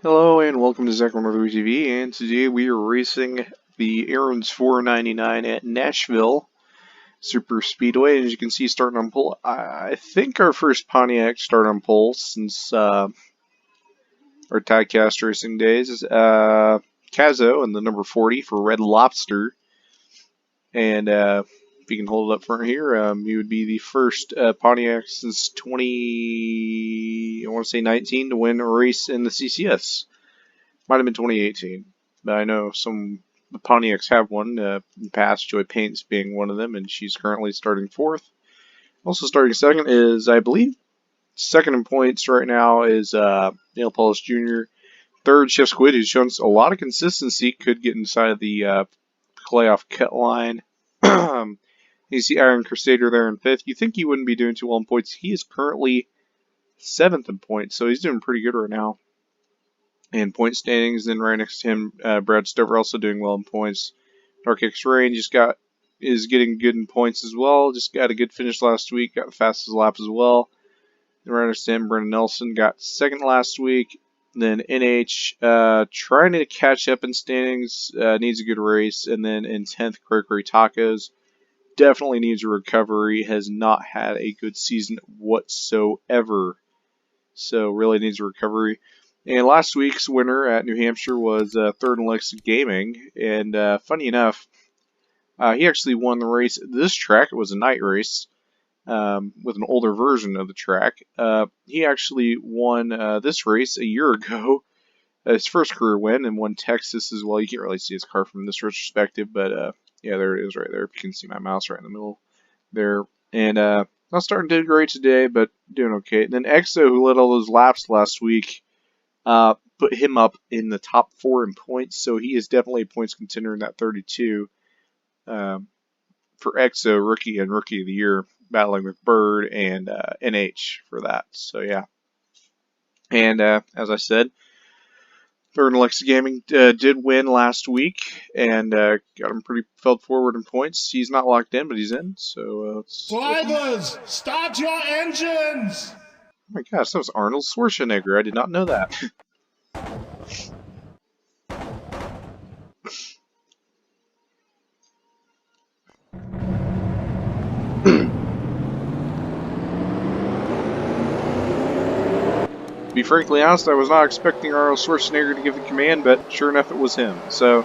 Hello and welcome to Zach103 TV, and today we are racing the Aaron's 499 at Nashville Superspeedway. As you can see, starting on pole, I think our first Pontiac start on pole since our Tiecast racing days. Cazo and the number 40 for Red Lobster, and if you can hold it up front here, he would be the first Pontiac since 19 to win a race in the CCS. Might have been 2018, but I know some the Pontiacs have one in the past, Joy Paints being one of them, and she's currently starting fourth. Also starting second is, I believe, second in points right now is Neil Paulus Jr. Third, Chef Squid, who's shown a lot of consistency, could get inside of the playoff cut line. You see Iron Crusader there in fifth. You think he wouldn't be doing too well in points. He is currently seventh in points, so he's doing pretty good right now. And point standings, then right next to him, Brad Stover also doing well in points. Dark X Rain is getting good in points as well. Just got a good finish last week, got the fastest lap as well. And right next to him, Brendan Nelson got second last week. Then NH trying to catch up in standings, needs a good race. And then in 10th, Cray Tacos definitely needs a recovery. Has not had a good season whatsoever, so really needs a recovery. And last week's winner at New Hampshire was third in Lex Gaming, and funny enough, he actually won the race at this track. It was a night race with an older version of the track. He actually won this race a year ago, his first career win, and won Texas as well. You can't really see his car from this retrospective, but yeah, there it is right there. If you can see my mouse right in the middle there. And not starting to do great today, but doing okay. And then Exo, who led all those laps last week, put him up in the top 4 in points, so he is definitely a points contender in that 32 for EXO, Rookie and Rookie of the Year, battling with Bird and NH for that. So yeah, and as I said, third in Alexa Gaming did win last week and got him pretty felt forward in points. He's not locked in, but he's in. So drivers, start your engines! Oh my gosh, that was Arnold Schwarzenegger. I did not know that. To be frankly honest, I was not expecting Arnold Schwarzenegger to give the command, but sure enough, it was him. So,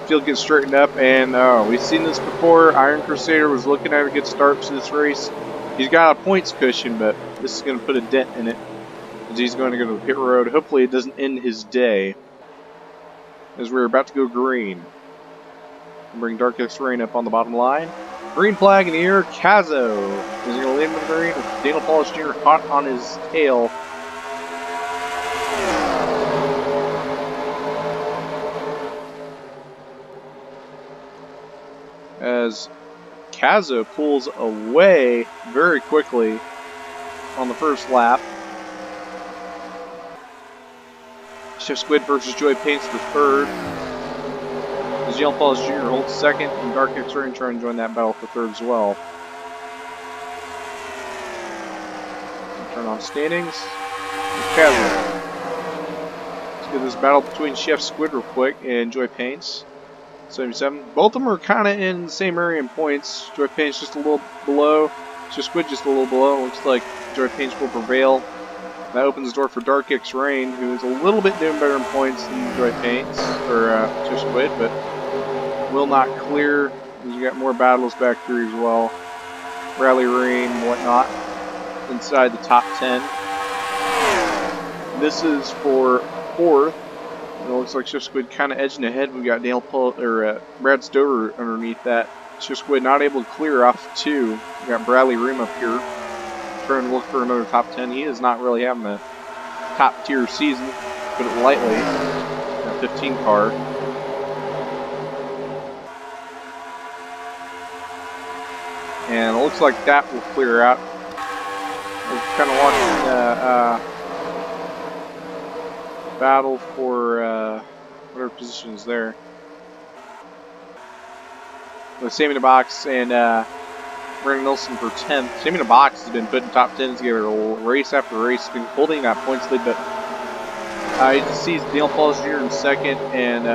field gets straightened up, and we've seen this before. Iron Crusader was looking at a good start to this race. He's got a points cushion, but this is going to put a dent in it, as he's going to go to the pit road. Hopefully, it doesn't end his day, as we're about to go green. Bring Dark X Rain up on the bottom line. Green flag in the air. Cazo is going to lead him to the green with Daniel Paulus Jr. hot on his tail. As Cazo pulls away very quickly on the first lap. Chef Squid versus Joy Paints for third. As Daniel Paulus Jr. holds second, and Dark X Rain trying to join that battle for third as well. Turn on standings. Cazo. Let's get this battle between Chef Squid real quick and Joy Paints. 77. Both of them are kind of in the same area in points. Joy Paints just a little below. Chef Squid just a little below. Looks like Joy Paints will prevail. That opens the door for Dark X Rain, who is a little bit doing better in points than Joy Paints, or Chef Squid, but will not clear. He's got more battles back here as well. Rally Rain, whatnot, inside the top 10. This is for fourth. It looks like Chef Squid kind of edging ahead. We've got Brad Stover underneath that. Chef Squid not able to clear off 2. We've got Bradley Ream up here trying to look for another top 10. He is not really having a top tier season, to put it lightly. That 15 car. And it looks like that will clear out. We're kind of watching battle for whatever position is there. With Sammy in the box and Brendan Nelson for 10th. Sammy in the box has been put in top 10s together race after race. He's been holding that points lead, but He sees Neil Paulus Jr. in second, and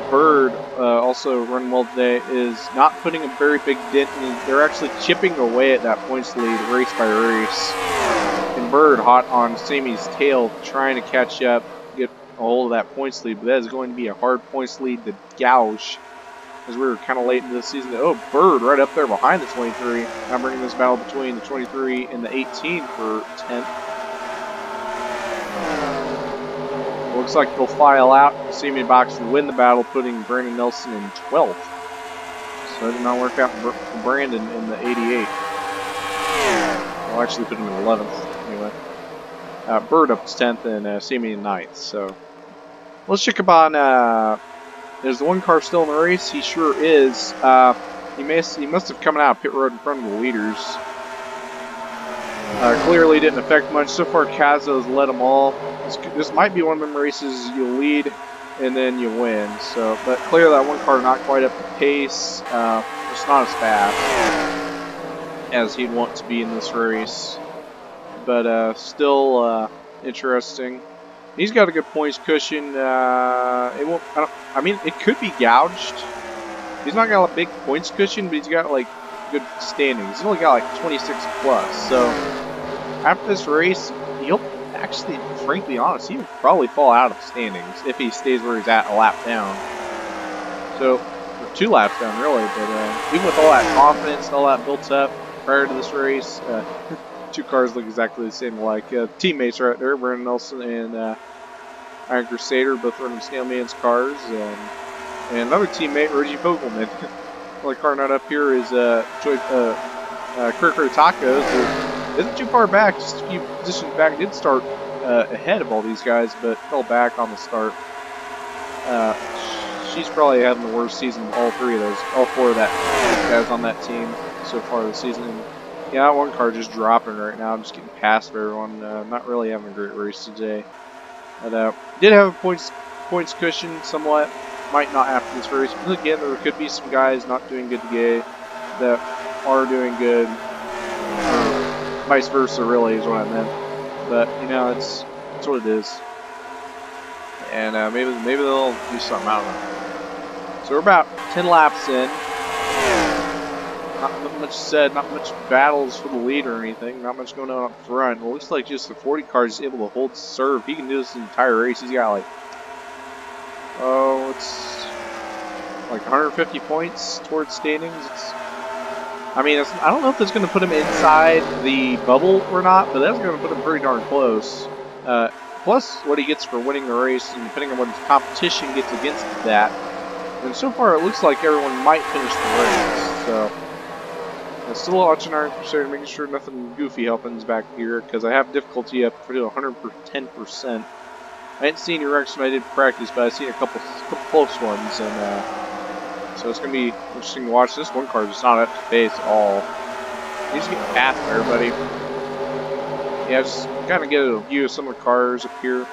Bird, also running well today, is not putting a very big dent in. They're actually chipping away at that points lead, race by race. And Bird hot on Sammy's tail, trying to catch up, get a hold of that points lead, but that is going to be a hard points lead to gouge, as we were kind of late into the season. Oh, Bird right up there behind the 23. Now bringing this battle between the 23 and the 18 for 10th. Looks like they'll file out. Sammy Box will win the battle, putting Brandon Nelson in 12th. So that did not work out for Brandon in the 88. I'll actually put him in 11th anyway. Bird up to 10th and Sammy in 9th. So let's check up on. There's the one car still in the race. He sure is. He must have come out of pit road in front of the leaders. Clearly didn't affect much. So far, Kazo's led them all. This might be one of them races you'll lead and then you win. So, but clearly that one car not quite up to pace. It's not as fast as he'd want to be in this race, but still interesting. He's got a good points cushion. It won't. I mean, it could be gouged. He's not got a big points cushion, but he's got like good standings. He's only got like 26 plus. So after this race, he'll actually, frankly honest, he would probably fall out of the standings if he stays where he's at a lap down. So, or 2 laps down really, but even with all that confidence and all that built up prior to this race, 2 cars look exactly the same alike. Teammates right there, Brandon Nelson and Iron Crusader, both running Snailman's cars, and another teammate, Reggie Vogelman. The only car not up here is Kirker Tacos, who isn't too far back, just a few positions back. Did start ahead of all these guys, but fell back on the start. She's probably having the worst season of all 4 of those guys on that team so far this season. And yeah, one car just dropping right now, just getting past everyone. Not really having a great race today. But did have a points cushion somewhat. Might not after this race. But again, there could be some guys not doing good today that are doing good. Or vice versa, really, is what I meant. But you know, it's what it is. And maybe they'll do something. I don't know. So we're about 10 laps in. Not much said, not much battles for the lead or anything, not much going on up front. It looks like just the 40 car is able to hold serve. He can do this the entire race. He's got like, it's like 150 points towards standings. I don't know if that's going to put him inside the bubble or not, but that's going to put him pretty darn close. Plus what he gets for winning the race, and depending on what his competition gets against that. And so far it looks like everyone might finish the race, so I'm still watching Iron Crusader, making sure nothing goofy happens back here, because I have difficulty up to 110%. I didn't see any wrecks when I did practice, but I've seen a couple close ones, and so it's going to be interesting to watch. This one car just not up to pace at all. He's getting past everybody. Yeah, just kind of get a view of some of the cars up here.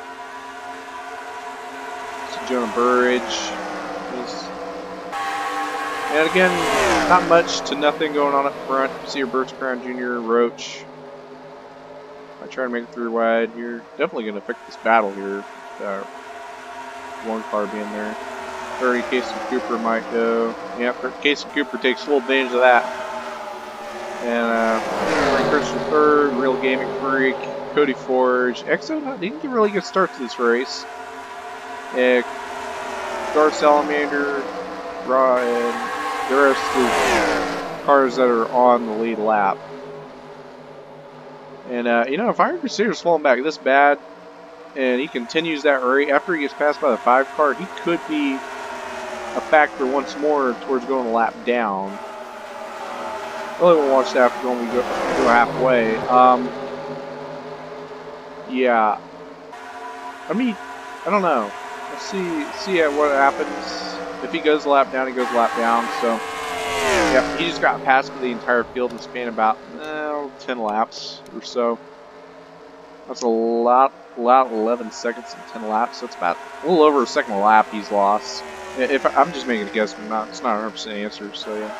So Jonah Burridge. And again, not much to nothing going on up front. See your Burst Crown Jr., Roach. I try to make it through wide here. Definitely going to affect this battle here. One car being there. 30, Casey Cooper might go. Yeah, Casey Cooper takes full advantage of that. And Frank Christian third, Real Gaming Freak, Cody Forge. Exo didn't get a really good start to this race. Gar Salamander, Raw, and the rest of the cars that are on the lead lap. And, you know, if Iron Crusader's falling back this bad, and he continues that rate, after he gets passed by the 5 car, he could be a factor once more towards going a lap down. Really won't watch that after when we go halfway. Yeah. I mean, I don't know. Let's see what happens. If he goes a lap down, he goes a lap down. So, yeah, he just got passed by the entire field in the span about 10 laps or so. That's a lot, 11 seconds and 10 laps. So it's about a little over a second a lap he's lost. If I'm just making a guess, but it's not a 100% answer. So yeah,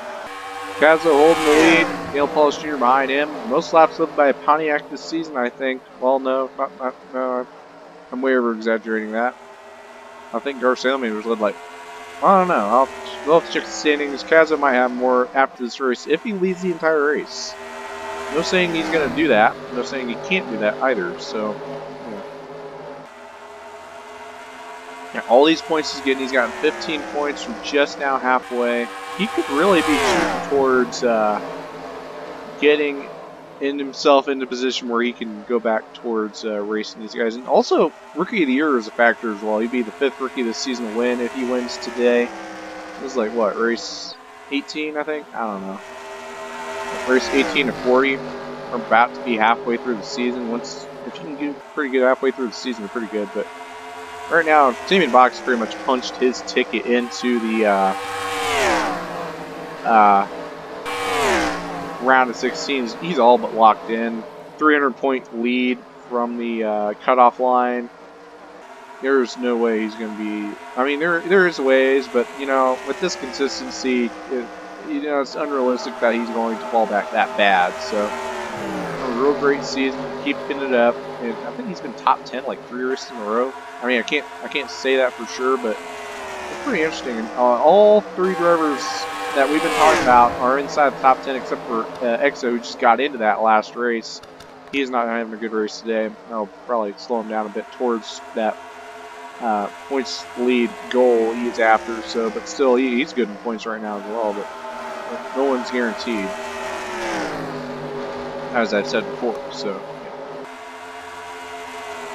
Kazo holding the lead. Neil Paulus Jr. behind him. Most laps led by a Pontiac this season, I think. Well, no, no. I'm way over exaggerating that. I think Garcelli was led like, I don't know. We'll have to check the standings. Kazo might have more after this race if he leads the entire race. No saying he's going to do that. No saying he can't do that either. So, yeah, all these points he's getting. He's gotten 15 points from just now halfway. He could really be shooting towards getting himself into a position where he can go back towards racing these guys. And also, Rookie of the Year is a factor as well. He'd be the 5th Rookie this season to win if he wins today. This is like, what, race 18, I think? I don't know. Race 18 to 40. We're about to be halfway through the season. If you can get pretty good halfway through the season, you're pretty good. But right now, Team Box pretty much punched his ticket into the round of 16. He's all but locked in. 300-point lead from the cutoff line. There's no way he's going to be... I mean, there is ways, but, you know, with this consistency, it's unrealistic that he's going to fall back that bad. So, a real great season, keeping it up. And I think he's been top 10 like 3 races in a row. I mean, I can't say that for sure, but it's pretty interesting. And all 3 drivers that we've been talking about are inside the top 10, except for EXO, who just got into that last race. He is not having a good race today. I'll probably slow him down a bit towards that points lead goal he's after. So, but still, he's good in points right now as well. But no one's guaranteed, as I've said before. So, yeah.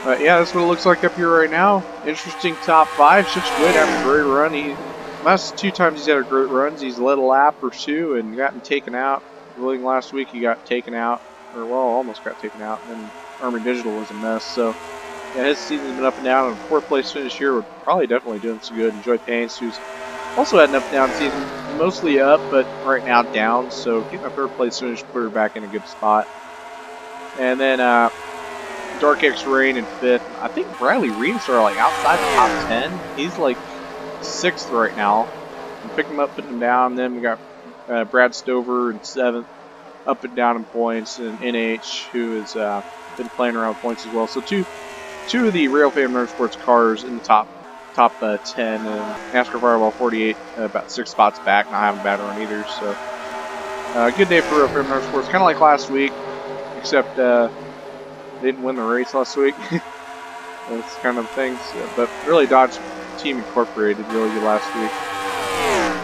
But yeah, that's what it looks like up here right now. Interesting top 5. Shifts good having a great run. Last 2 times he's had a great runs, he's led a lap or 2 and gotten taken out. I believe last week he got taken out, or well, almost got taken out, and Army Digital was a mess. So yeah, his season's been up and down, and 4th place finish here would probably definitely doing some good. And Joy Paints, who's also had an up and down season, mostly up, but right now down. So getting a 3rd place finish put her back in a good spot. And then Dark X Rain in 5th. I think Bradley Reams are like outside the top 10. He's like 6th right now. And pick him up, put him down. Then we got Brad Stover in 7th, up and down in points, and NH, who has been playing around with points as well. So two of the Rail Fam Motorsports cars in the top 10, and NASCAR Fireball 48 about 6 spots back, not having a bad run either. So good day for Rail Fam Motorsports, kind of like last week, except they didn't win the race last week. That's kind of things, but really Dodge Team Incorporated really good last week.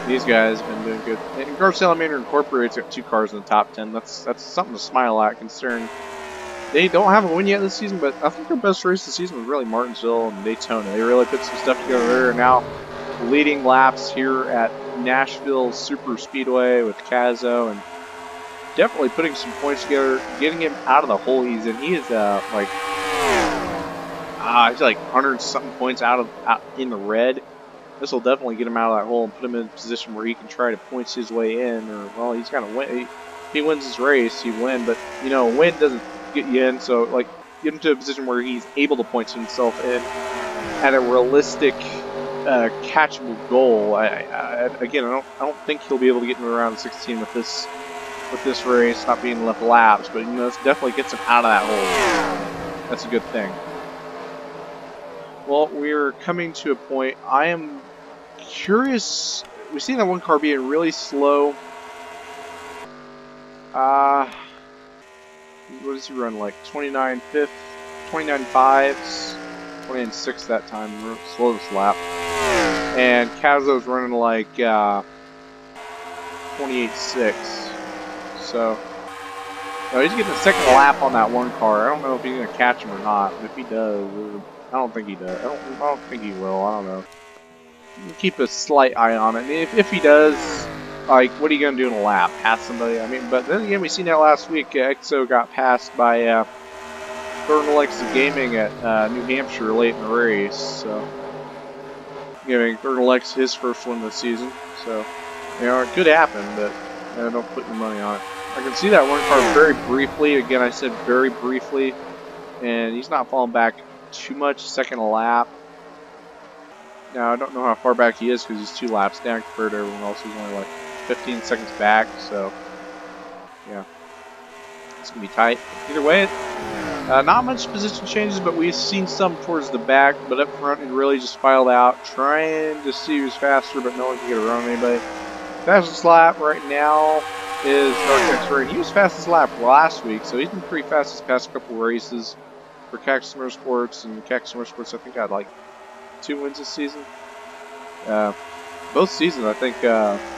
These guys have been doing good. And Garcelli Incorporated's got 2 cars in the top 10. That's something to smile at, considering they don't have a win yet this season, but I think their best race this season was really Martinsville and Daytona. They really put some stuff together there, and now leading laps here at Nashville Superspeedway with Kazo, and definitely putting some points together, getting him out of the hole he's in. He is he's like 100-something points out in the red. This will definitely get him out of that hole and put him in a position where he can try to points his way in, or well, he's gonna win. If he wins his race, he win. But you know, win doesn't get you in. So like, get him to a position where he's able to point himself in at a realistic, catchable goal. Again, I don't think he'll be able to get into around 16 with this race, not being left laps. But you know, this definitely gets him out of that hole. That's a good thing. Well, we're coming to a point. I am curious. We've seen that one car being really slow. What does he run like? 29.5s, 29.6 that time. Slowest lap. And Kazo's running like 28.6. So he's getting a 2nd lap on that one car. I don't know if he's gonna catch him or not. But if he does, I don't think he does. I don't think he will. I don't know. Keep a slight eye on it. If he does, like, what are you going to do in a lap? Pass somebody? I mean, but then again, we seen that last week. EXO got passed by Thornton Alexis Gaming at New Hampshire late in the race. So, giving Thornton Alexis his 1st win this season. So, you know, it could happen, but don't put your money on it. I can see that one car very briefly. Again, I said very briefly. And he's not falling back too much, 2nd lap. Now, I don't know how far back he is because he's 2 laps down compared to everyone else. He's only like 15 seconds back, so yeah, it's gonna be tight. Either way, Not much position changes, but we've seen some towards the back, but up front he really just filed out, trying to see who's faster, but no one can get around anybody. Fastest lap right now is Dark X-Ray. He was fastest lap last week, so he's been pretty fast these past couple races for Cactus Motorsports, and Cactus Motorsports I think had like 2 wins this season. Both seasons I think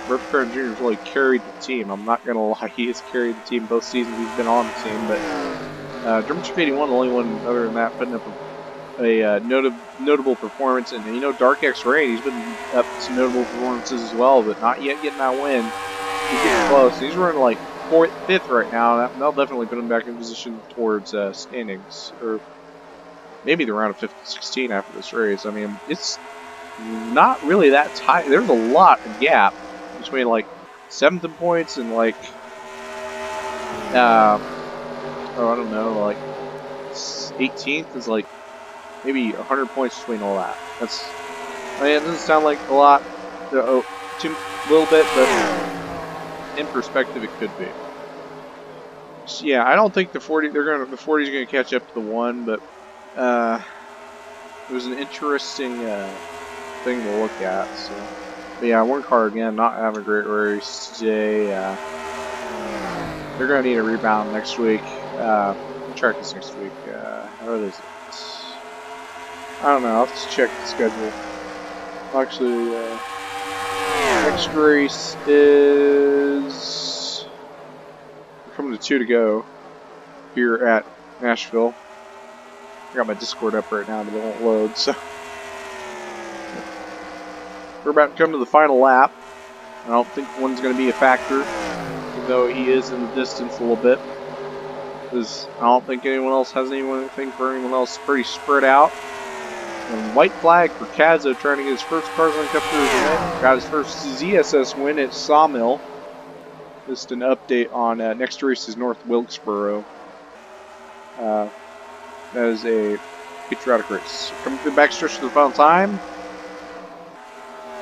Rip Curran Jr. has really carried the team. I'm not going to lie, he has carried the team both seasons he's been on the team, but German Chief 81, the only one other than that putting up a notable performance. And you know, Dark X-Ray, he's been up to notable performances as well, but not yet getting that win. He's getting close. He's running like 4th, 5th right now. That'll definitely put him back in position towards standings, or maybe the round of 15-16 after this race. I mean, it's not really that tight. There's a lot of gap between like 7th in points and like oh, I don't know, like 18th is like maybe 100 points between all that. That's, I mean, it doesn't sound like a lot, too little bit, but in perspective, it could be. So, yeah, I don't think the 40 is gonna catch up to the 1, but it was an interesting thing to look at. So, but yeah, 1 car again, not having a great race today. They're gonna need a rebound next week. We'll track this next week. What is it? I don't know. I'll have to check the schedule. Actually, next race is coming to 2 to go here at Nashville. I got my Discord up right now, but it won't load. So we're about to come to the final lap. I don't think one's going to be a factor, even though he is in the distance a little bit. Because I don't think anyone else has anything for anyone else. Pretty spread out. And white flag for Kazo trying to get his first Tarzan Cup Series win. Got his first ZSS win at Sawmill. Just an update on next race is North Wilkesboro. That is a patriotic race. Coming through the backstretch for the final time.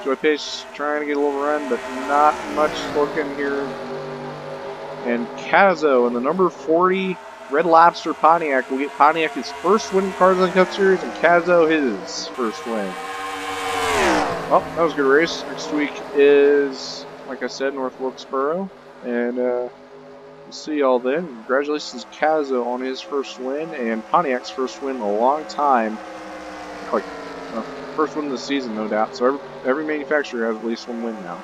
Joy Pace trying to get a little run, but not much looking here. And Kazo in the number 40 Red Lobster Pontiac will get Pontiac his first win in Tarzan Cup Series, and Kazo his first win. Well, that was a good race. Next week is, like I said, North Wilkesboro, and we'll see y'all then. Congratulations, Kazo, on his first win, and Pontiac's first win in a long time. Like, first win of the season, no doubt. So every manufacturer has at least 1 win now.